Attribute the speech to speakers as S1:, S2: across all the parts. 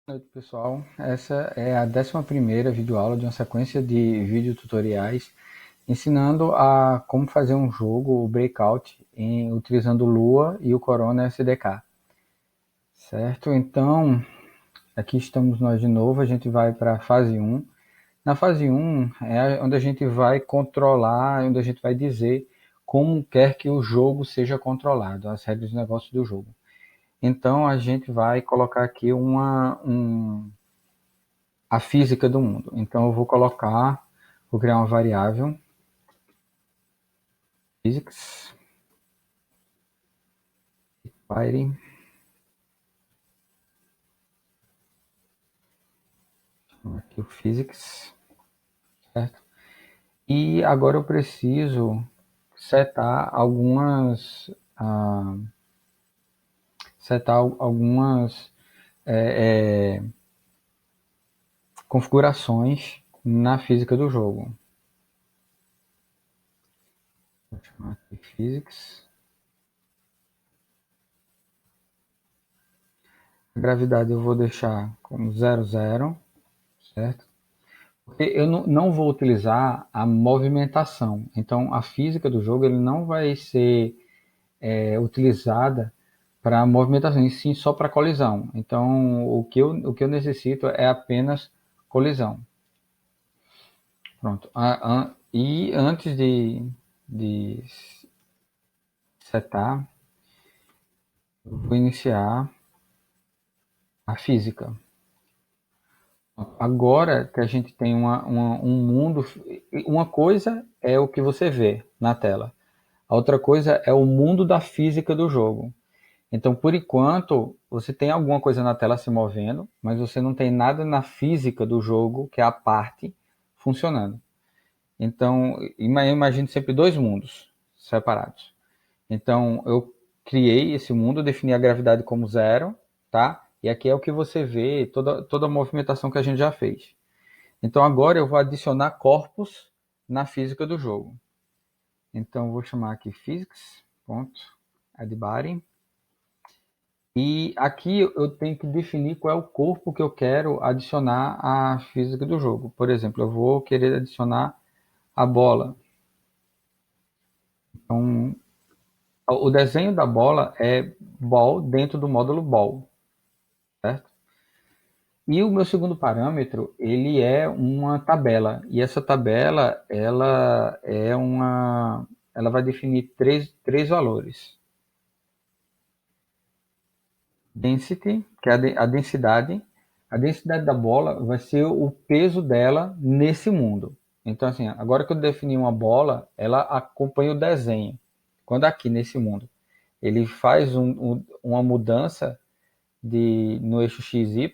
S1: Boa noite, pessoal. Essa é a 11ª videoaula de uma sequência de videotutoriais ensinando a como fazer um jogo, o Breakout, utilizando o Lua e o Corona SDK. Certo? Então, aqui estamos nós de novo, a gente vai para a fase 1. Na fase 1 é onde a gente vai controlar, onde a gente vai dizer como quer que o jogo seja controlado, as regras de negócio do jogo. Então, a gente vai colocar aqui a física do mundo. Então eu vou criar uma variável physics, Python, aqui o physics, certo? E agora eu preciso setar algumas é, é, configurações na física do jogo. Vou chamar aqui physics. A gravidade eu vou deixar como 0,0, certo? Porque eu não vou utilizar a movimentação. Então, a física do jogo ele não vai ser utilizada para movimentação, e sim só para colisão. Então, o que eu necessito é apenas colisão. Pronto. E antes de setar, eu vou iniciar a física. Agora que a gente tem um mundo, uma coisa é o que você vê na tela, a outra coisa é o mundo da física do jogo. Então, por enquanto, você tem alguma coisa na tela se movendo, mas você não tem nada na física do jogo, que é a parte, funcionando. Então, eu imagino sempre dois mundos separados. Então, eu criei esse mundo, defini a gravidade como zero, tá? E aqui é o que você vê, toda a movimentação que a gente já fez. Então, agora eu vou adicionar corpos na física do jogo. Então, eu vou chamar aqui physics.addBody. E aqui eu tenho que definir qual é o corpo que eu quero adicionar à física do jogo. Por exemplo, eu vou querer adicionar a bola. Então, o desenho da bola é ball dentro do módulo ball, certo? E o meu segundo parâmetro, ele é uma tabela. E essa tabela, ela vai definir três valores. Density, que é a densidade. A densidade da bola vai ser o peso dela nesse mundo. Então, assim, agora que eu defini uma bola, ela acompanha o desenho. Quando aqui nesse mundo ele faz uma mudança no eixo XY,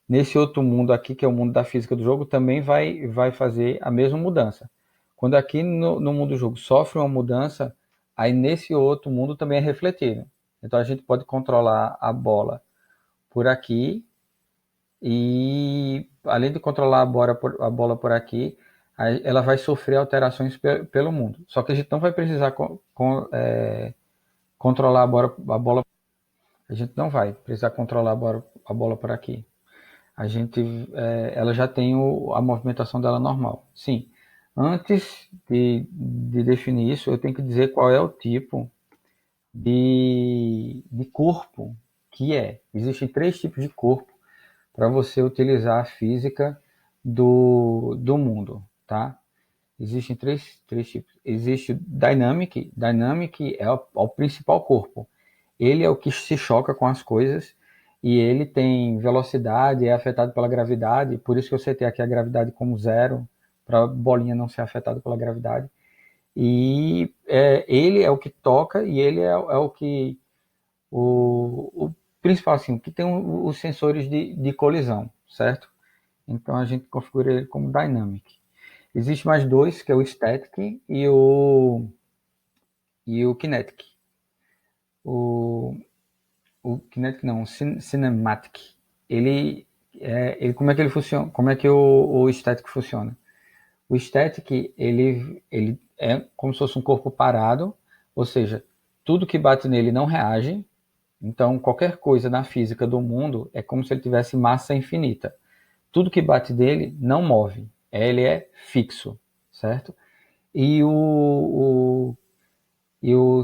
S1: nesse outro mundo aqui, que é o mundo da física do jogo, também vai fazer a mesma mudança. Quando aqui no mundo do jogo sofre uma mudança, aí nesse outro mundo também é refletido. Então a gente pode controlar a bola por aqui e, além de controlar a bola por aqui, ela vai sofrer alterações pelo mundo. Só que a gente não vai precisar controlar a bola. A gente não vai precisar controlar a bola por aqui. Ela já tem a movimentação dela normal. Sim, antes de definir isso, eu tenho que dizer qual é o tipo de corpo que é. Existem três tipos de corpo para você utilizar a física do mundo, tá? Existem três tipos. Existe o Dynamic. Dynamic é o principal corpo. Ele é o que se choca com as coisas e ele tem velocidade, é afetado pela gravidade. Por isso que eu setei aqui a gravidade como zero, para a bolinha não ser afetada pela gravidade. E ele é o que toca e ele é o que o principal, assim, que tem os sensores de colisão, certo? Então a gente configura ele como Dynamic. Existe mais dois, que é o Static e o Kinetic. O, o Kinetic não, o Cinematic. Ele como é que ele funciona? Como é que o Static funciona? O Static, ele é como se fosse um corpo parado, ou seja, tudo que bate nele não reage, Então, qualquer coisa na física do mundo é como se ele tivesse massa infinita. Tudo que bate dele não move, ele é fixo, certo? E o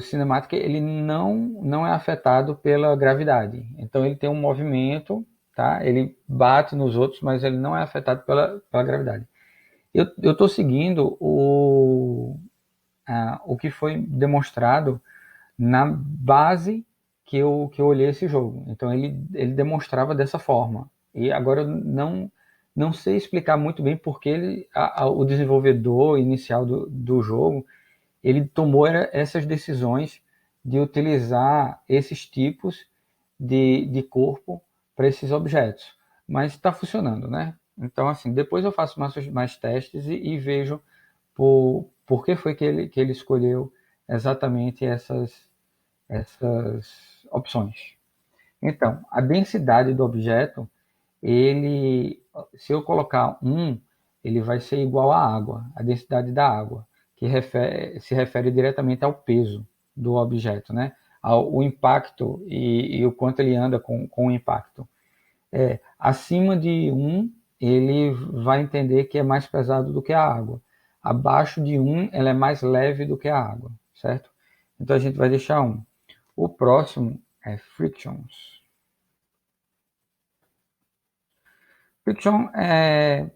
S1: Cinematic ele não é afetado pela gravidade. Então ele tem um movimento, tá? Ele bate nos outros, mas ele não é afetado pela gravidade. Eu estou seguindo o que foi demonstrado na base que eu olhei esse jogo. Então ele demonstrava dessa forma. E agora eu não sei explicar muito bem porque o desenvolvedor inicial do jogo ele tomou essas decisões de utilizar esses tipos de corpo para esses objetos. Mas está funcionando, né? Então, assim, depois eu faço mais testes e vejo por que foi que ele escolheu exatamente essas opções. Então, a densidade do objeto, se eu colocar 1, ele vai ser igual à água, a densidade da água, que se refere diretamente ao peso do objeto, né? Ao impacto e o quanto ele anda com o impacto. Acima de 1, ele vai entender que é mais pesado do que a água. Abaixo de 1, ela é mais leve do que a água, certo? Então a gente vai deixar 1. O próximo é frictions. Friction é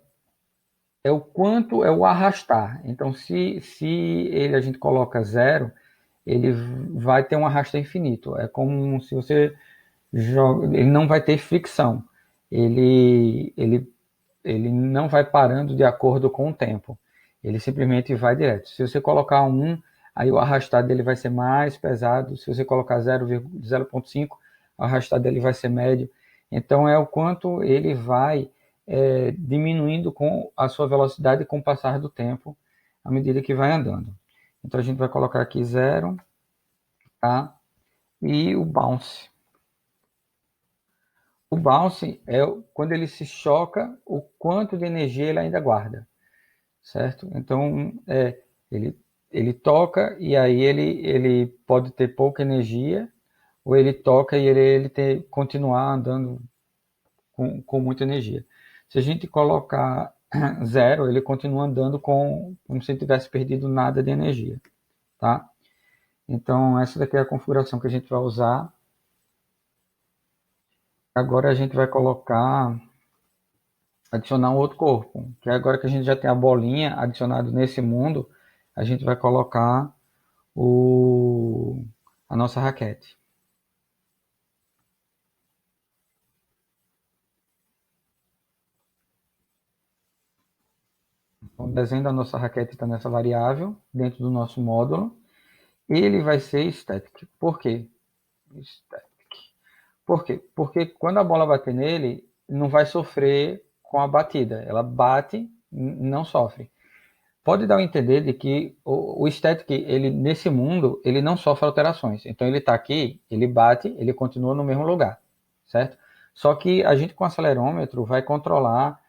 S1: o quanto é o arrastar. Então, se a gente coloca 0, ele vai ter um arrasto infinito. É como se você joga, ele não vai ter fricção. Ele não vai parando de acordo com o tempo. Ele simplesmente vai direto. Se você colocar 1, aí o arrastar dele vai ser mais pesado. Se você colocar 0,5, o arrastar dele vai ser médio. Então é o quanto ele vai diminuindo com a sua velocidade com o passar do tempo, à medida que vai andando. Então a gente vai colocar aqui 0, tá? E o bounce. O bounce é quando ele se choca, o quanto de energia ele ainda guarda, certo? Então, ele, ele toca e aí ele pode ter pouca energia, ou ele toca e ele continuar andando com muita energia. Se a gente colocar 0, ele continua andando como se ele tivesse perdido nada de energia, tá? Então, essa daqui é a configuração que a gente vai usar. Agora a gente vai adicionar um outro corpo, que agora que a gente já tem a bolinha adicionado nesse mundo, a gente vai colocar a nossa raquete. Então, o desenho da nossa raquete está nessa variável, dentro do nosso módulo. Ele vai ser static. Por quê? Static. Por quê? Porque quando a bola bater nele, não vai sofrer com a batida. Ela bate, não sofre. Pode dar a entender de que o static, ele, nesse mundo, ele não sofre alterações. Então ele está aqui, ele bate, ele continua no mesmo lugar, certo? Só que a gente com o acelerômetro vai controlar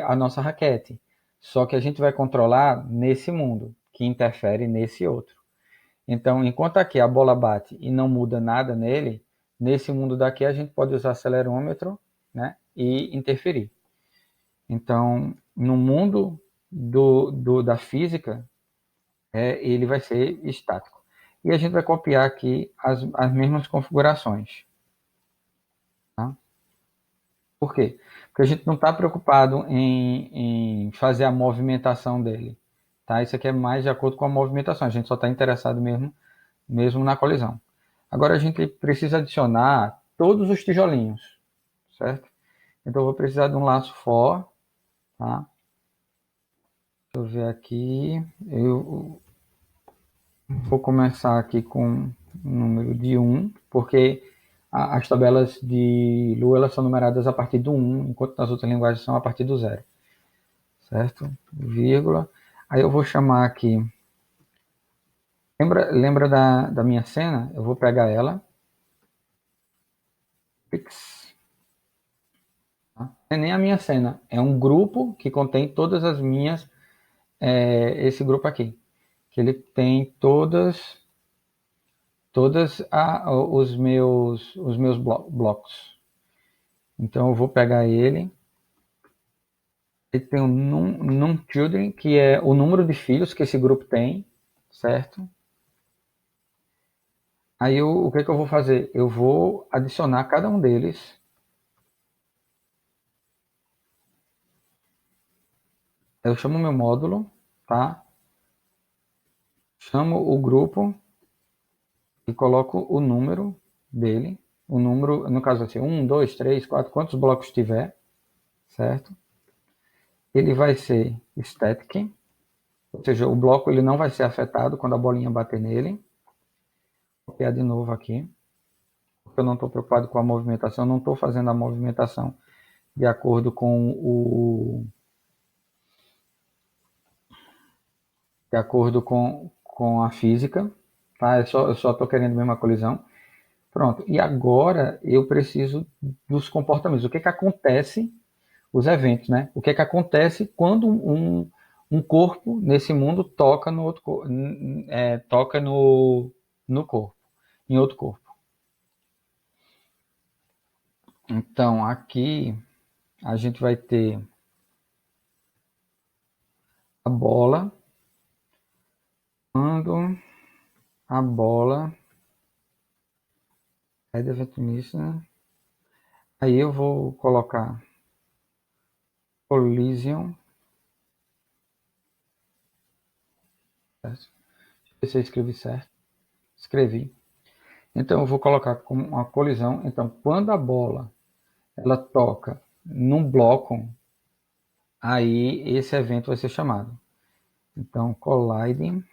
S1: a nossa raquete. Só que a gente vai controlar nesse mundo, que interfere nesse outro. Então, enquanto aqui a bola bate e não muda nada nele, nesse mundo daqui a gente pode usar acelerômetro, né, e interferir. Então, no mundo da física, ele vai ser estático. E a gente vai copiar aqui as mesmas configurações. Tá? Por quê? Porque a gente não está preocupado em fazer a movimentação dele. Tá? Isso aqui é mais de acordo com a movimentação. A gente só está interessado mesmo na colisão. Agora a gente precisa adicionar todos os tijolinhos, certo? Então eu vou precisar de um laço for, tá? Deixa eu ver aqui. Eu vou começar aqui com um número de 1, porque as tabelas de Lua elas são numeradas a partir do 1, enquanto nas outras linguagens são a partir do 0. Certo? Vírgula. Aí eu vou chamar aqui. Lembra da minha cena? Eu vou pegar ela. Pix. Não é nem a minha cena. É um grupo que contém todas as minhas. Esse grupo aqui. Que ele tem todas todos os meus blocos. Então eu vou pegar ele. Ele tem o num children, que é o número de filhos que esse grupo tem, certo? Aí o que eu vou fazer? Eu vou adicionar cada um deles. Eu chamo meu módulo, tá? Chamo o grupo e coloco o número dele. O número, no caso assim, 1, 2, 3, 4, quantos blocos tiver, certo? Ele vai ser static, ou seja, o bloco ele não vai ser afetado quando a bolinha bater nele. Vou copiar de novo aqui, porque eu não estou preocupado com a movimentação, eu não estou fazendo a movimentação de acordo com com a física, tá? Eu só estou querendo mesmo a colisão. Pronto. E agora eu preciso dos comportamentos. O que acontece, os eventos, né? O que acontece quando um corpo nesse mundo toca no outro toca no corpo, em outro corpo. Então aqui a gente vai ter a bola quando a bola é de evento nisso, né? Aí eu vou colocar collision, certo? Deixa eu ver se eu escrevi certo. Escrevi. Então eu vou colocar como uma colisão. Então quando a bola ela toca num bloco, aí esse evento vai ser chamado. Então colliding.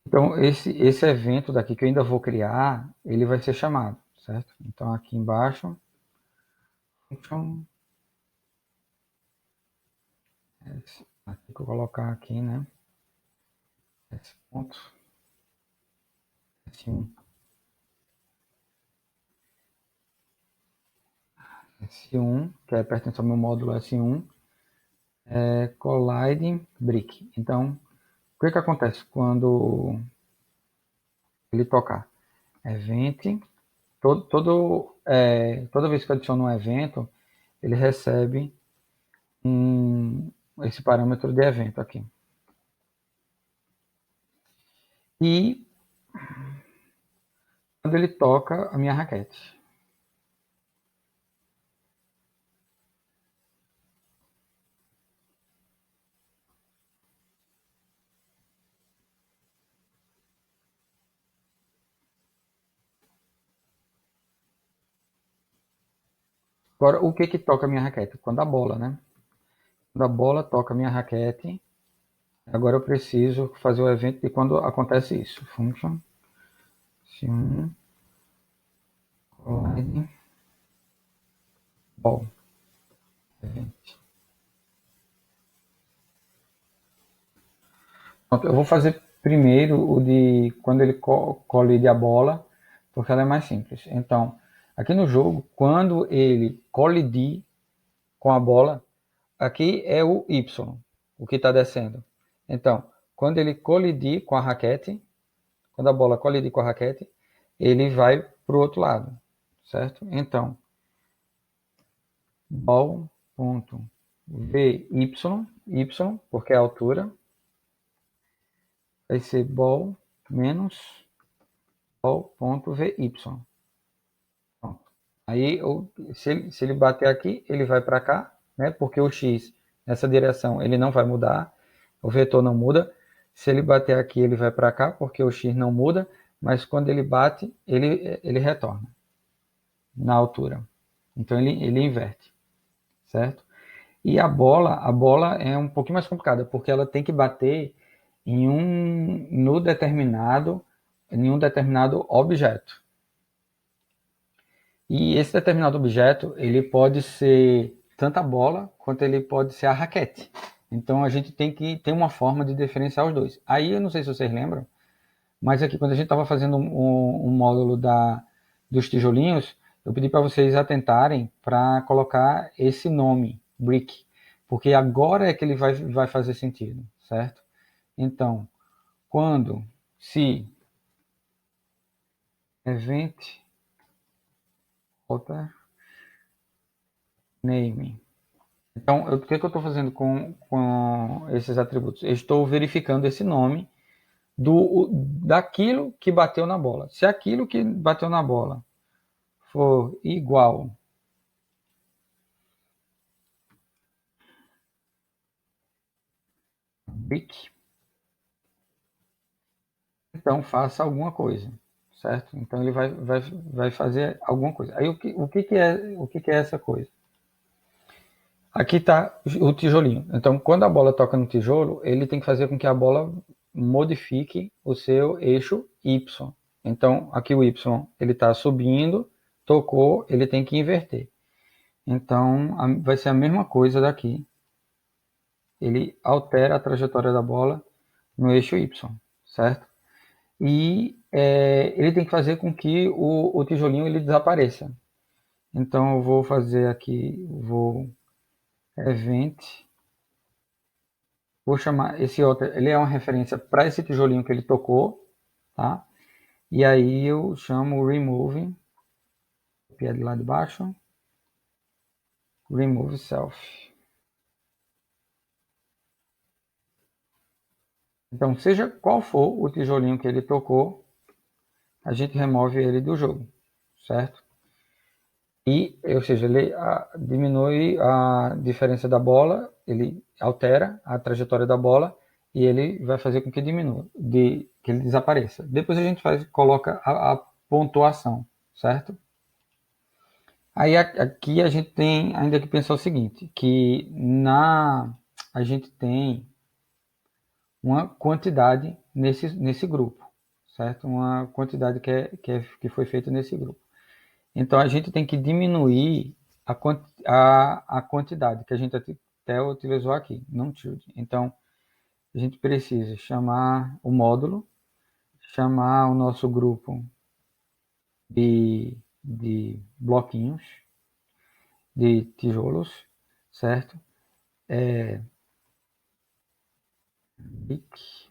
S1: Então esse evento daqui que eu ainda vou criar, ele vai ser chamado, certo? Então aqui embaixo, function, aqui que eu colocar aqui, né? Esse ponto, S1, S1, que é pertence ao meu módulo S1, colliding brick. Então, o que acontece quando ele tocar? Event, toda vez que eu adiciono um evento, ele recebe esse parâmetro de evento aqui. E quando ele toca a minha raquete. Agora, o que toca a minha raquete? Quando a bola, né? Quando a bola toca a minha raquete, agora eu preciso fazer o evento de quando acontece isso. Function, sim, collide, ball, event. Pronto, eu vou fazer primeiro o de quando ele colide a bola, porque ela é mais simples. Então, aqui no jogo, quando ele colidir com a bola, aqui é o Y, o que está descendo. Então, quando ele colidir com a raquete, quando a bola colidir com a raquete, ele vai para o outro lado, certo? Então, ball.vy, y, porque é a altura, vai ser ball menos ball.vy. Pronto. Aí, se ele bater aqui, ele vai para cá, né? Porque o x nessa direção ele não vai mudar, o vetor não muda. Se ele bater aqui, ele vai para cá, porque o x não muda, mas quando ele bate, ele retorna na altura. Então ele inverte, certo? E a bola é um pouquinho mais complicada, porque ela tem que bater em em um determinado objeto. E esse determinado objeto, ele pode ser tanto a bola, quanto ele pode ser a raquete. Então a gente tem que ter uma forma de diferenciar os dois. Aí eu não sei se vocês lembram, mas aqui quando a gente estava fazendo um módulo dos tijolinhos, eu pedi para vocês atentarem para colocar esse nome, brick, porque agora é que ele vai fazer sentido, certo? Então, se event outer name. Então, o que eu estou fazendo com esses atributos? Eu estou verificando esse nome daquilo que bateu na bola. Se aquilo que bateu na bola for igual brick, então faça alguma coisa, certo? Então ele vai fazer alguma coisa. Aí o que é essa coisa? Aqui está o tijolinho. Então, quando a bola toca no tijolo, ele tem que fazer com que a bola modifique o seu eixo Y. Então, aqui o Y ele está subindo, tocou, ele tem que inverter. Então, vai ser a mesma coisa daqui. Ele altera a trajetória da bola no eixo Y, certo? E ele tem que fazer com que o tijolinho ele desapareça. Então, eu vou fazer aqui, vou event. Vou chamar esse outro, ele é uma referência para esse tijolinho que ele tocou, tá? E aí eu chamo remove, copiar de lá de baixo, remove self. Então, seja qual for o tijolinho que ele tocou, a gente remove ele do jogo, certo? Ou seja, ele diminui a diferença da bola, ele altera a trajetória da bola e ele vai fazer com que diminua, que ele desapareça. Depois a gente coloca a pontuação, certo? Aí aqui a gente tem ainda que pensar o seguinte, que a gente tem uma quantidade nesse grupo, certo? Uma quantidade que foi feita nesse grupo. Então a gente tem que diminuir a quantidade que a gente até utilizou aqui, não tilde. Então a gente precisa chamar o módulo, chamar o nosso grupo de bloquinhos, de tijolos, certo? Bricks.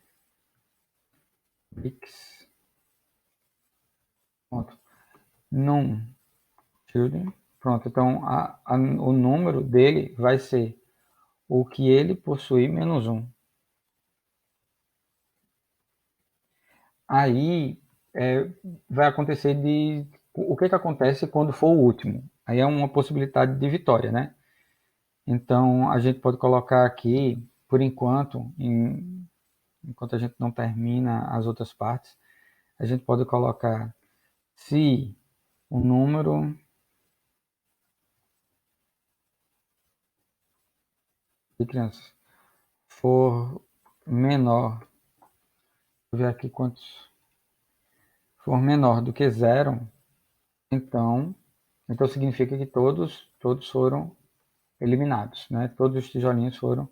S1: Pronto. Num children. Pronto. Então o número dele vai ser o que ele possui menos um. Aí vai acontecer o que acontece quando for o último. Aí é uma possibilidade de vitória, né? Então a gente pode colocar aqui, por enquanto, enquanto a gente não termina as outras partes, a gente pode colocar se o número de crianças for menor, vou ver aqui quantos, for menor do que zero, então significa que todos foram eliminados, né? Todos os tijolinhos foram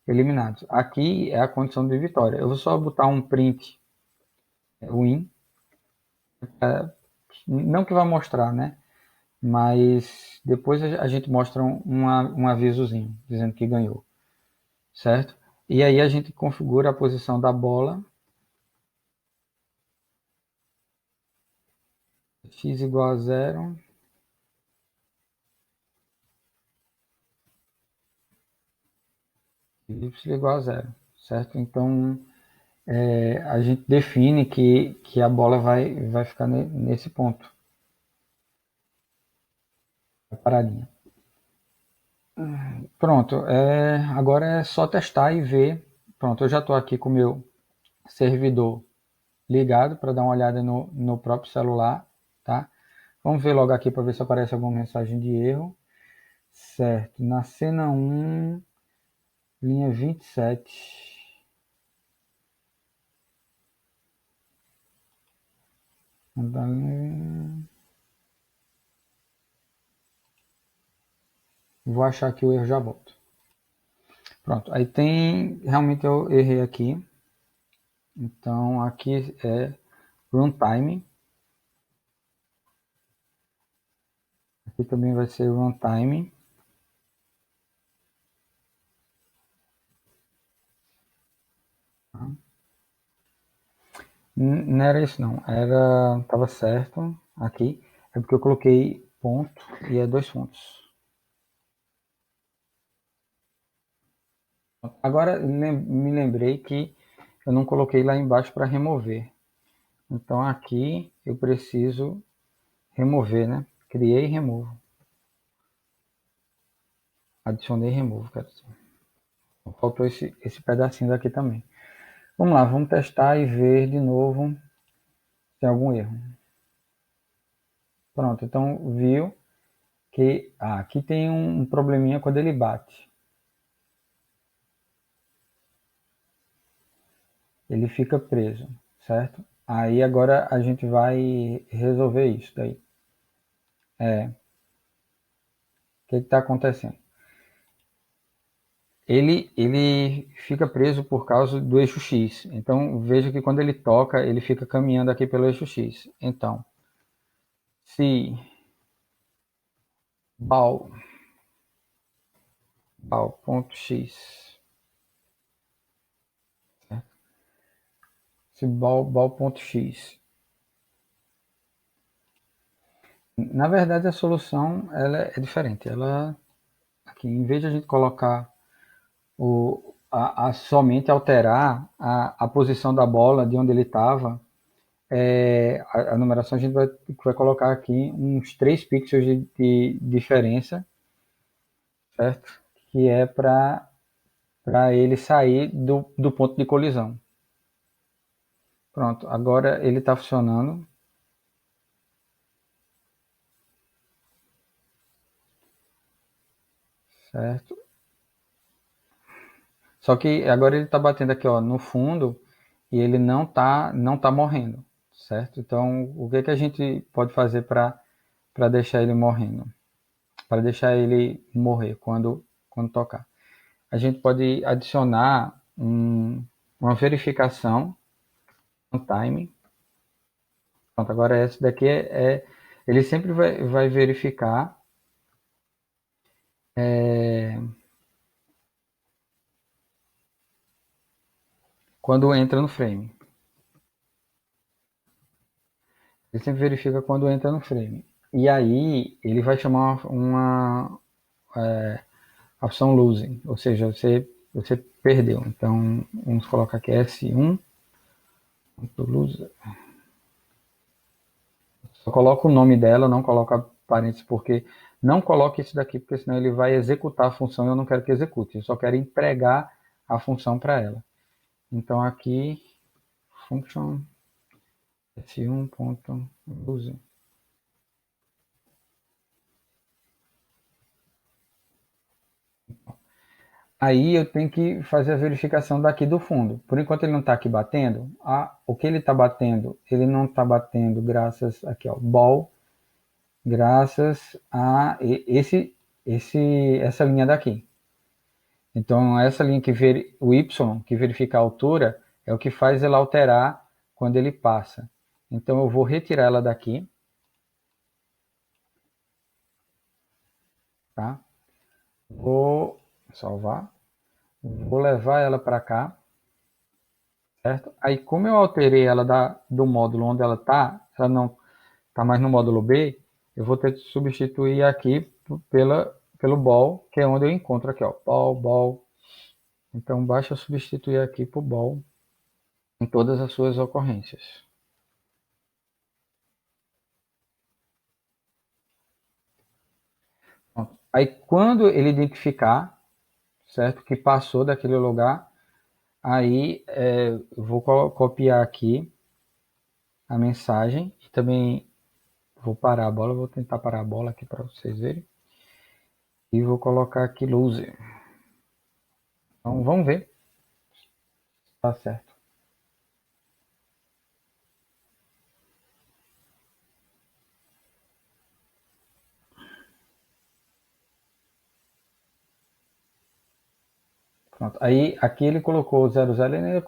S1: eliminados. Aqui é a condição de vitória. Eu vou só botar um print win, não que vai mostrar, né? Mas depois a gente mostra um avisozinho dizendo que ganhou, certo? E aí a gente configura a posição da bola, x igual a zero, y igual a zero, certo? Então a gente define que a bola vai ficar nesse ponto, paradinha. Pronto, agora é só testar e ver. Pronto, eu já estou aqui com o meu servidor ligado para dar uma olhada no próprio celular, tá? Vamos ver logo aqui para ver se aparece alguma mensagem de erro. Certo, na cena 1, linha 27. Vou achar aqui o erro, já volto. Pronto, aí realmente eu errei aqui. Então aqui é runtime. Aqui também vai ser runtime. Não era isso não, tava certo aqui, é porque eu coloquei ponto e é 2 pontos. Agora me lembrei que eu não coloquei lá embaixo para remover. Então aqui eu preciso remover, né? Criei e removo. Adicionei e removo, quero dizer. Faltou esse pedacinho daqui também. Vamos lá, vamos testar e ver de novo se tem algum erro. Pronto, então viu que aqui tem um probleminha quando ele bate. Ele fica preso, certo? Aí agora a gente vai resolver isso daí. O que está acontecendo? Ele fica preso por causa do eixo X. Então veja que quando ele toca, ele fica caminhando aqui pelo eixo X. Então, se bal.x, se bal.x, na verdade a solução ela é diferente. Ela aqui, em vez de a gente colocar somente alterar a posição da bola de onde ele estava, a numeração a gente vai colocar aqui uns 3 pixels de diferença, certo? Que é para ele sair do ponto de colisão. Pronto, agora ele está funcionando. Certo? Só que agora ele está batendo aqui ó, no fundo e ele não tá morrendo, certo? Então, o que a gente pode fazer para deixar ele morrendo? Para deixar ele morrer quando tocar? A gente pode adicionar uma verificação, um time. Pronto, agora esse daqui ele sempre vai verificar quando entra no frame. Ele sempre verifica quando entra no frame. E aí ele vai chamar uma opção losing, ou seja, você perdeu. Então vamos colocar aqui S1 loser. Só coloca o nome dela, não coloca parênteses, porque não coloque isso daqui, porque senão ele vai executar a função e eu não quero que execute. Eu só quero entregar a função para ela. Então aqui function S1.losing. Aí eu tenho que fazer a verificação daqui do fundo. Por enquanto ele não está aqui batendo. O que ele está batendo? Ele não está batendo graças aqui, ó, ball, graças a essa linha daqui. Então essa linha o y que verifica a altura é o que faz ela alterar quando ele passa. Então eu vou retirar ela daqui, tá? Vou salvar, vou levar ela para cá. Certo? Aí, como eu alterei ela do módulo onde ela não está mais no módulo B, eu vou ter que substituir aqui pelo ball, que é onde eu encontro aqui, ó, ball. Então, basta substituir aqui por ball em todas as suas ocorrências. Pronto. Aí, quando ele identificar, certo, que passou daquele lugar, aí eu vou copiar aqui a mensagem e também vou parar a bola, vou tentar parar a bola aqui para vocês verem. E vou colocar aqui loser. Então vamos ver se tá certo. Pronto. Aí aqui ele colocou o 00 e ainda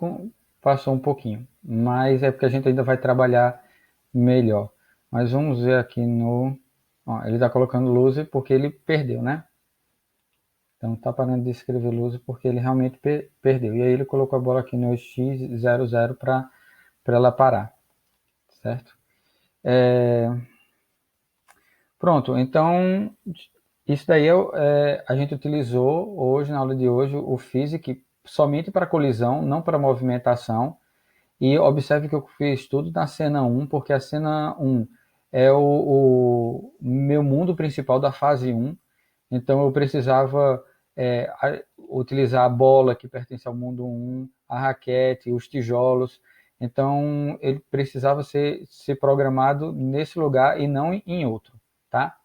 S1: passou um pouquinho. Mas é porque a gente ainda vai trabalhar melhor. Mas vamos ver aqui no. Ó, ele está colocando loser porque ele perdeu, né? Então está parando de escrever loser porque ele realmente perdeu. E aí ele colocou a bola aqui no X00 para para ela parar, certo? Pronto, então isso daí a gente utilizou hoje, na aula de hoje, o Physics somente para colisão, não para movimentação. E observe que eu fiz tudo na cena 1, porque a cena 1 é o meu mundo principal da fase 1. Então eu precisava utilizar a bola que pertence ao mundo 1, a raquete, os tijolos. Então ele precisava ser programado nesse lugar e não em outro, tá?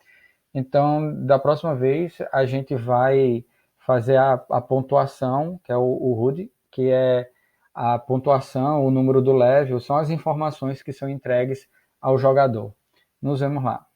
S1: Então, da próxima vez, a gente vai fazer a pontuação, que é o HUD, que é a pontuação, o número do level, são as informações que são entregues ao jogador. Nos vemos lá.